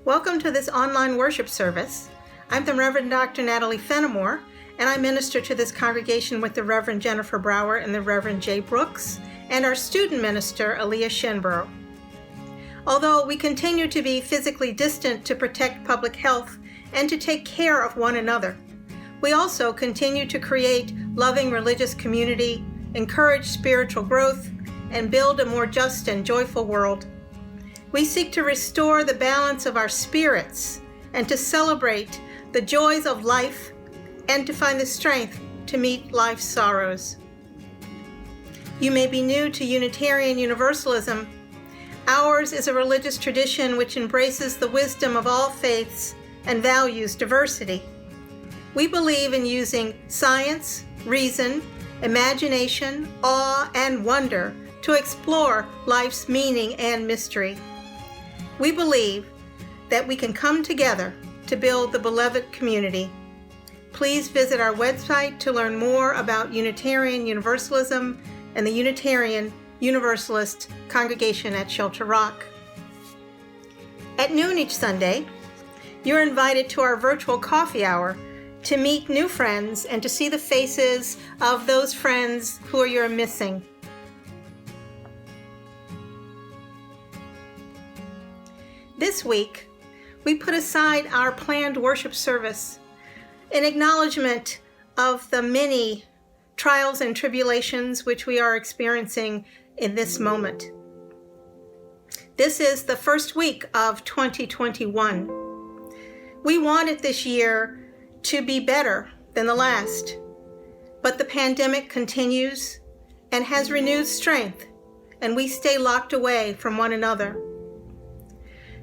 Welcome to this online worship service. I'm the Reverend Dr. Natalie Fenimore, and I minister to this congregation with the Reverend Jennifer Brower and the Reverend Jay Brooks, and our student minister, Aaliyah Shinborough. Although we continue to be physically distant to protect public health and to take care of one another, we also continue to create loving religious community, encourage spiritual growth, and build a more just and joyful world. We seek to restore the balance of our spirits and to celebrate the joys of life and to find the strength to meet life's sorrows. You may be new to Unitarian Universalism. Ours is a religious tradition which embraces the wisdom of all faiths and values diversity. We believe in using science, reason, imagination, awe, and wonder to explore life's meaning and mystery. We believe that we can come together to build the beloved community. Please visit our website to learn more about Unitarian Universalism and the Unitarian Universalist congregation at Shelter Rock. At noon each Sunday, you're invited to our virtual coffee hour to meet new friends and to see the faces of those friends who you're missing. This week, we put aside our planned worship service in acknowledgement of the many trials and tribulations which we are experiencing in this moment. This is the first week of 2021. We wanted this year to be better than the last, but the pandemic continues and has renewed strength, and we stay locked away from one another.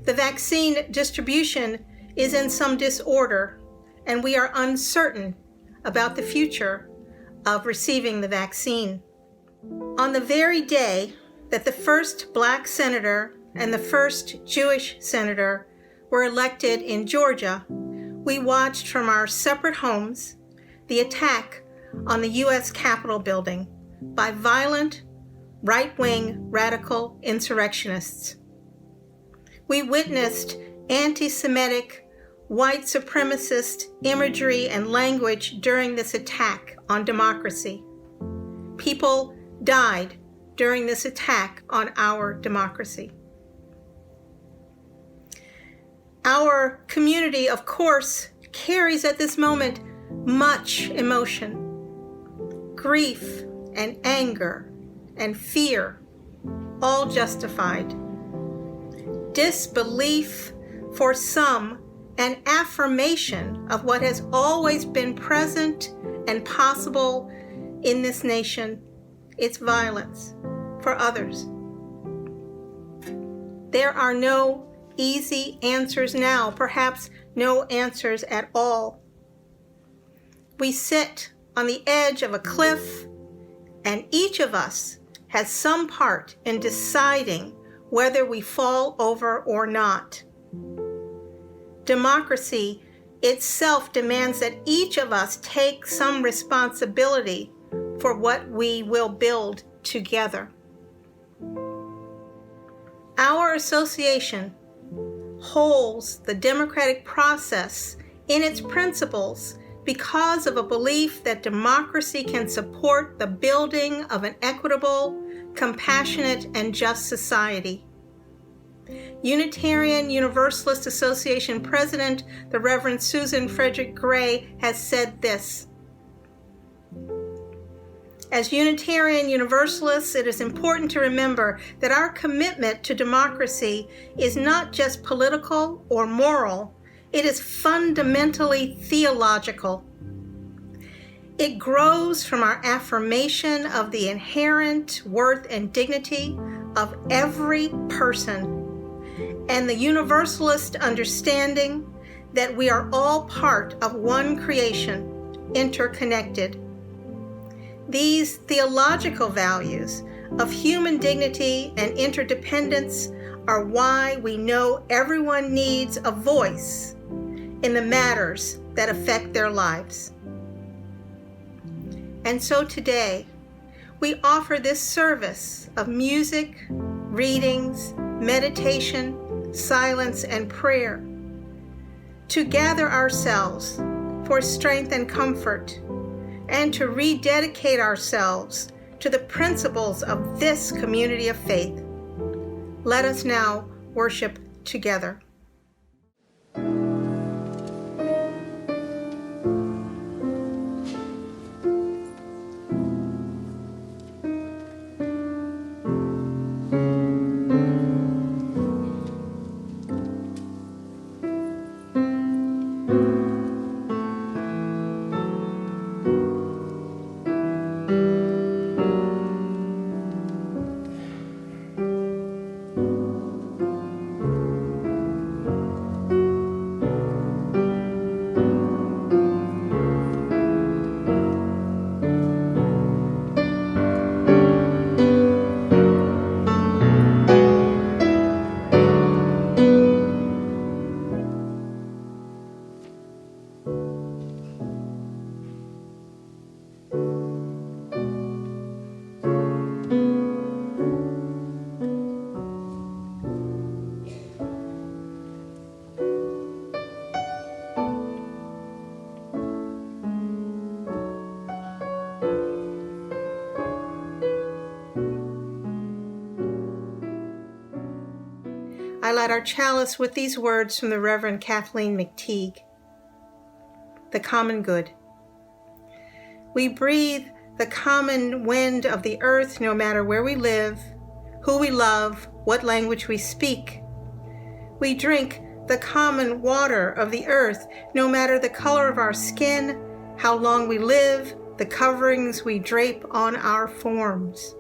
The vaccine distribution is in some disorder, and we are uncertain about the future of receiving the vaccine. On the very day that the first Black senator and the first Jewish senator were elected in Georgia, we watched from our separate homes the attack on the U.S. Capitol building by violent, right-wing radical insurrectionists. We witnessed anti-Semitic, white supremacist imagery and language during this attack on democracy. People died during this attack on our democracy. Our community, of course, carries at this moment much emotion, grief and anger and fear, all justified. Disbelief for some, an affirmation of what has always been present and possible in this nation, its violence for others. There are no easy answers now, perhaps no answers at all. We sit on the edge of a cliff, and each of us has some part in deciding whether we fall over or not. Democracy itself demands that each of us take some responsibility for what we will build together. Our association holds the democratic process in its principles because of a belief that democracy can support the building of an equitable, compassionate, and just society. Unitarian Universalist Association President, the Reverend Susan Frederick Gray, has said this: as Unitarian Universalists, it is important to remember that our commitment to democracy is not just political or moral, it is fundamentally theological. It grows from our affirmation of the inherent worth and dignity of every person, and the Universalist understanding that we are all part of one creation, interconnected. These theological values of human dignity and interdependence are why we know everyone needs a voice in the matters that affect their lives. And so today, we offer this service of music, readings, meditation, silence, and prayer, to gather ourselves for strength and comfort, and to rededicate ourselves to the principles of this community of faith. Let us now worship together. I light our chalice with these words from the Reverend Kathleen McTeague. The common good. We breathe the common wind of the earth no matter where we live, who we love, what language we speak. We drink the common water of the earth no matter the color of our skin, how long we live, the coverings we drape on our forms.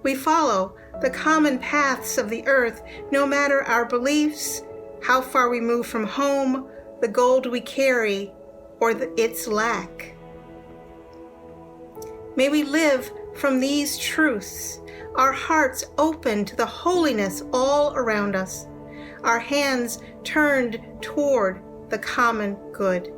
We follow the common paths of the earth, no matter our beliefs, how far we move from home, the gold we carry, or its lack. May we live from these truths, our hearts open to the holiness all around us, our hands turned toward the common good.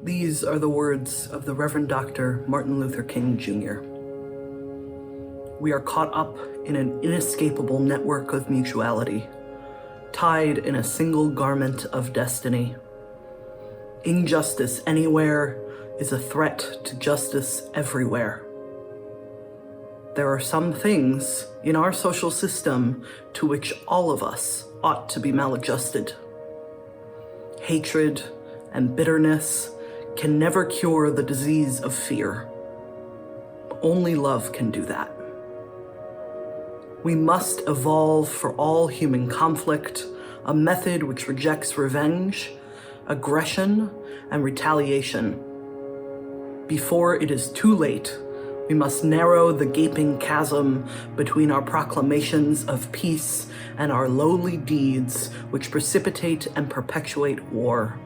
These are the words of the Reverend Dr. Martin Luther King, Jr. We are caught up in an inescapable network of mutuality, tied in a single garment of destiny. Injustice anywhere is a threat to justice everywhere. There are some things in our social system to which all of us ought to be maladjusted. Hatred and bitterness can never cure the disease of fear. Only love can do that. We must evolve for all human conflict a method which rejects revenge, aggression, and retaliation. Before it is too late, we must narrow the gaping chasm between our proclamations of peace and our lowly deeds which precipitate and perpetuate war.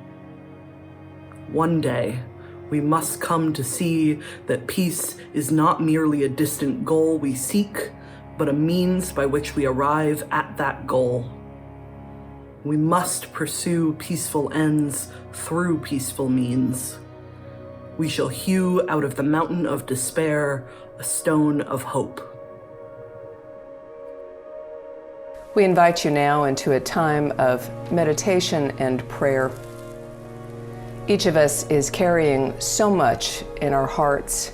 One day, we must come to see that peace is not merely a distant goal we seek, but a means by which we arrive at that goal. We must pursue peaceful ends through peaceful means. We shall hew out of the mountain of despair a stone of hope. We invite you now into a time of meditation and prayer. Each of us is carrying so much in our hearts,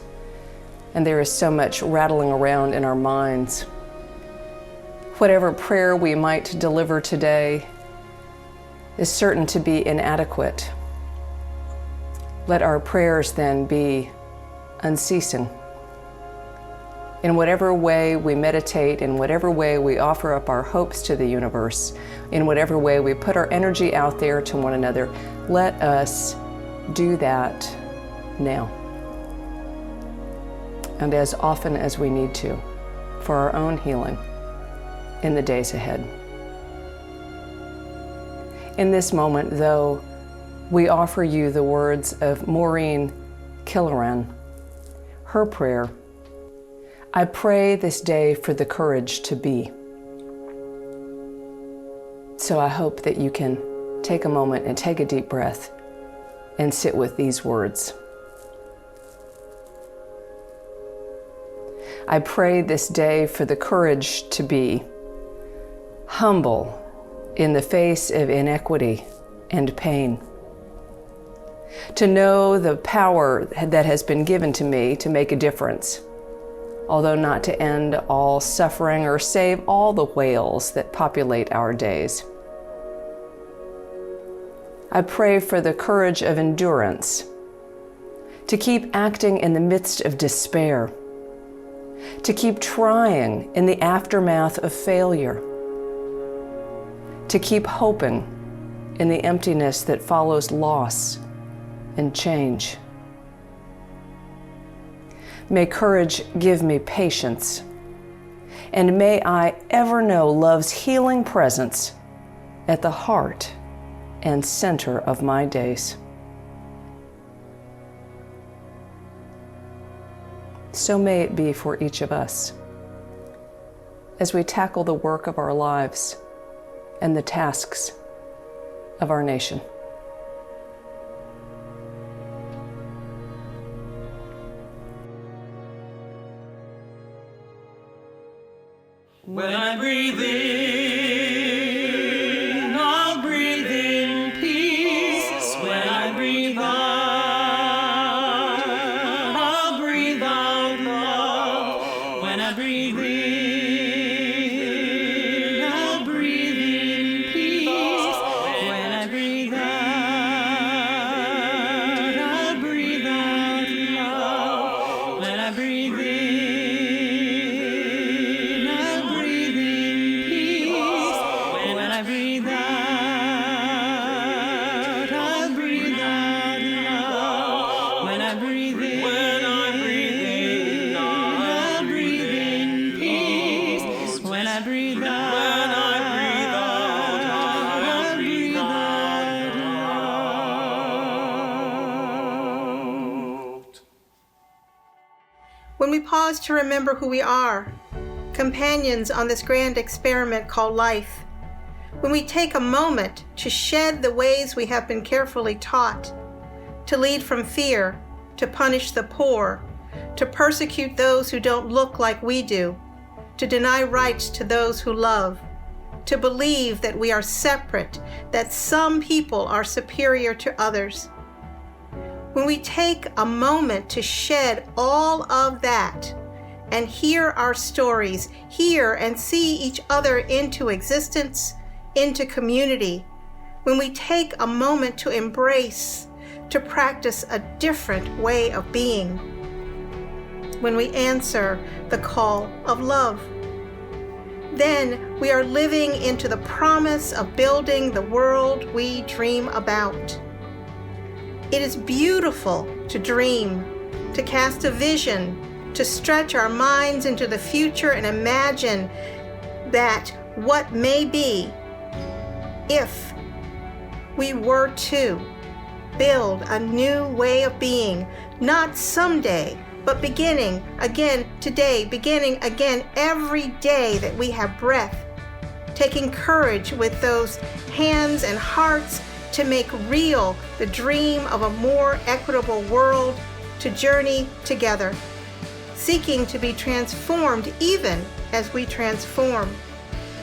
and there is so much rattling around in our minds. Whatever prayer we might deliver today is certain to be inadequate. Let our prayers then be unceasing. In whatever way we meditate, in whatever way we offer up our hopes to the universe, in whatever way we put our energy out there to one another, let us do that now. And as often as we need to, for our own healing in the days ahead. In this moment, though, we offer you the words of Maureen Killoran, her prayer, I pray this day for the courage to be. So I hope that you can take a moment and take a deep breath and sit with these words. I pray this day for the courage to be humble in the face of inequity and pain. To know the power that has been given to me to make a difference, although not to end all suffering or save all the whales that populate our days. I pray for the courage of endurance, to keep acting in the midst of despair, to keep trying in the aftermath of failure, to keep hoping in the emptiness that follows loss and change. May courage give me patience, and may I ever know love's healing presence at the heart and center of my days. So may it be for each of us as we tackle the work of our lives and the tasks of our nation. When I breathe in, I'll breathe in peace. When I breathe out, I'll breathe out love. When I breathe in, I'll breathe in peace. When I breathe out, I'll breathe out love. When I breathe in, when we pause to remember who we are, companions on this grand experiment called life, when we take a moment to shed the ways we have been carefully taught, to lead from fear, to punish the poor, to persecute those who don't look like we do, to deny rights to those who love, to believe that we are separate, that some people are superior to others. When we take a moment to shed all of that and hear our stories, hear and see each other into existence, into community, when we take a moment to embrace, to practice a different way of being, when we answer the call of love, then we are living into the promise of building the world we dream about. It is beautiful to dream, to cast a vision, to stretch our minds into the future and imagine that what may be if we were to build a new way of being, not someday, but beginning again today, beginning again every day that we have breath, taking courage with those hands and hearts to make real the dream of a more equitable world, to journey together, seeking to be transformed even as we transform,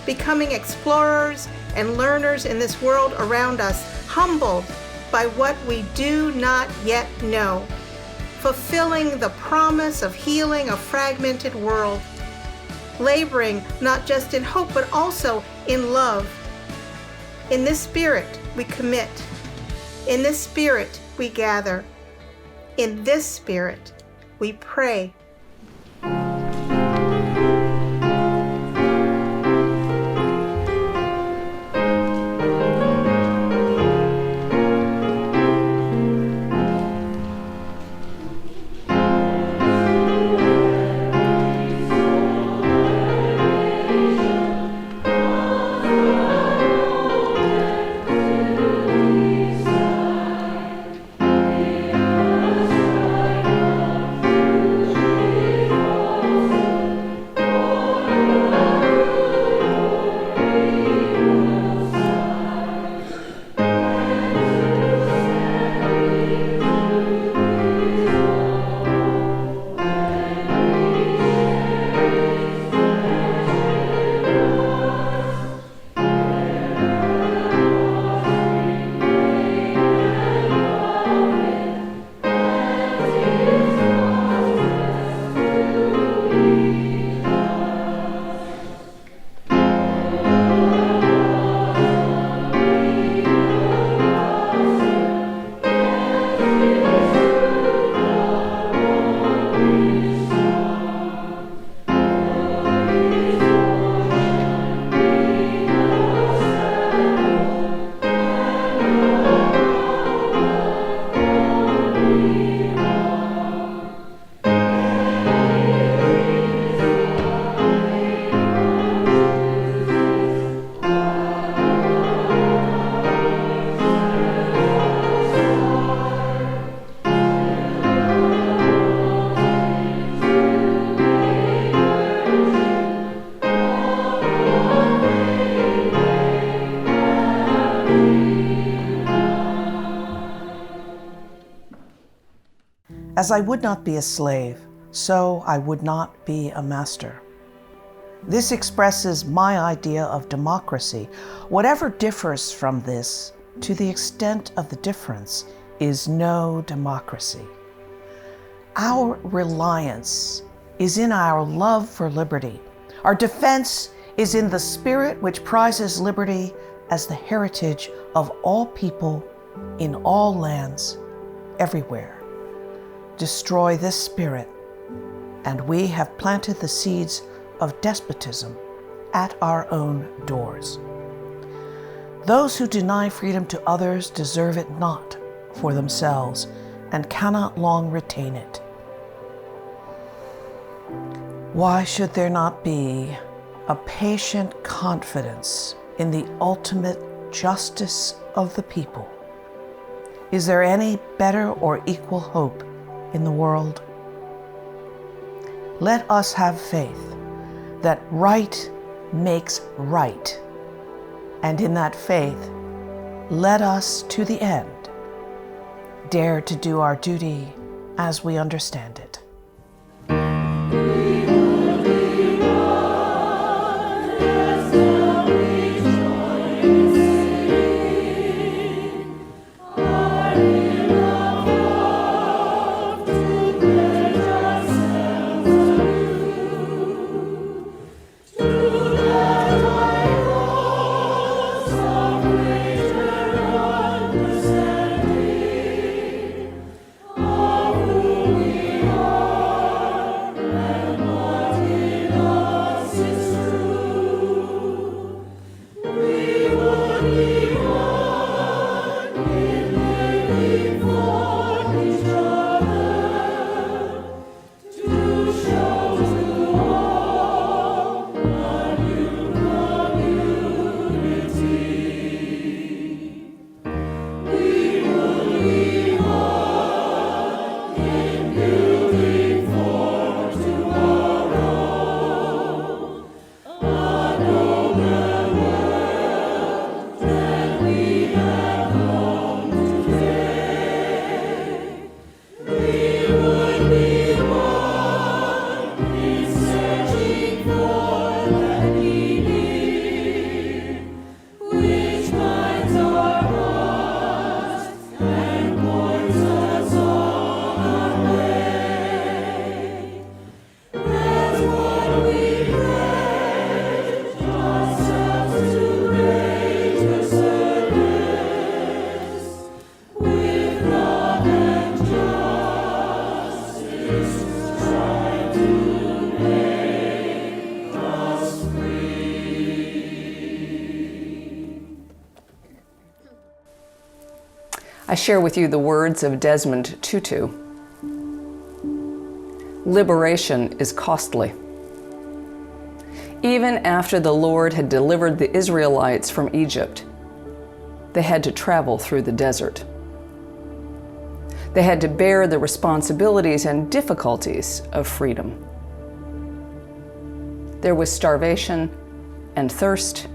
becoming explorers and learners in this world around us, humbled by what we do not yet know, fulfilling the promise of healing a fragmented world, laboring not just in hope but also in love. In this spirit we commit. In this spirit we gather. In this spirit we pray. As I would not be a slave, so I would not be a master. This expresses my idea of democracy. Whatever differs from this, to the extent of the difference, is no democracy. Our reliance is in our love for liberty. Our defense is in the spirit which prizes liberty as the heritage of all people in all lands, everywhere. Destroy this spirit, and we have planted the seeds of despotism at our own doors. Those who deny freedom to others deserve it not for themselves and cannot long retain it. Why should there not be a patient confidence in the ultimate justice of the people? Is there any better or equal hope in the world? Let us have faith that right makes right, and in that faith, let us to the end dare to do our duty as we understand it. We are I share with you the words of Desmond Tutu. Liberation is costly. Even after the Lord had delivered the Israelites from Egypt, they had to travel through the desert. They had to bear the responsibilities and difficulties of freedom. There was starvation and thirst,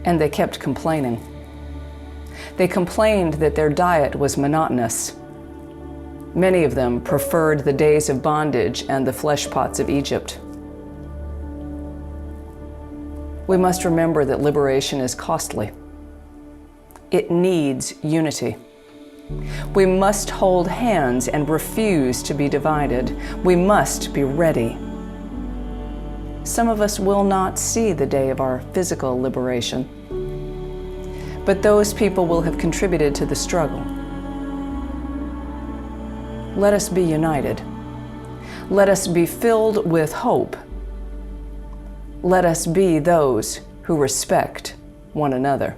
and they kept complaining. They complained that their diet was monotonous. Many of them preferred the days of bondage and the flesh pots of Egypt. We must remember that liberation is costly. It needs unity. We must hold hands and refuse to be divided. We must be ready. Some of us will not see the day of our physical liberation, but those people will have contributed to the struggle. Let us be united. Let us be filled with hope. Let us be those who respect one another.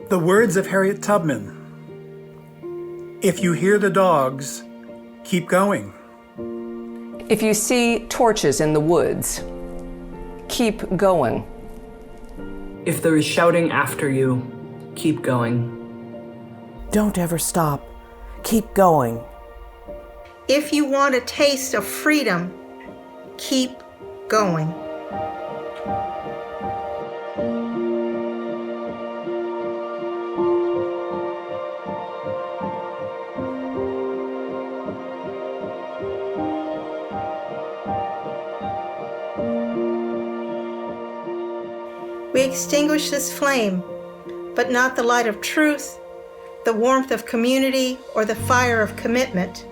The words of Harriet Tubman. If you hear the dogs, keep going. If you see torches in the woods, keep going. If there is shouting after you, keep going. Don't ever stop. Keep going. If you want a taste of freedom, keep going. We extinguish this flame, but not the light of truth, the warmth of community, or the fire of commitment.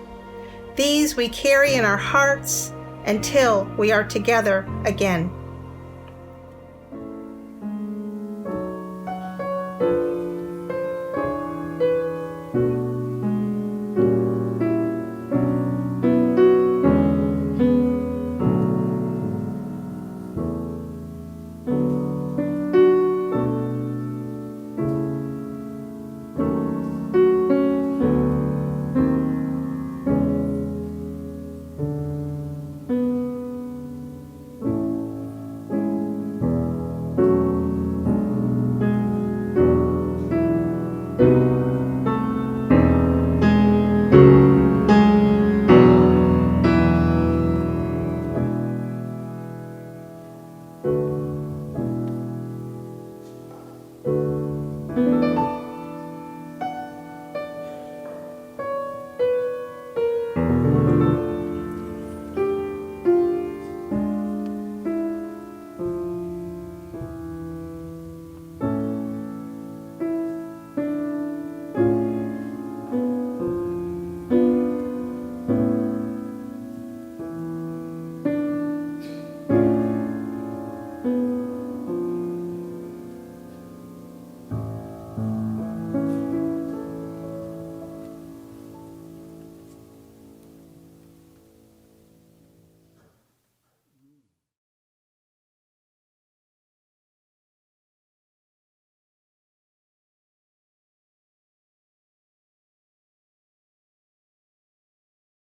These we carry in our hearts until we are together again.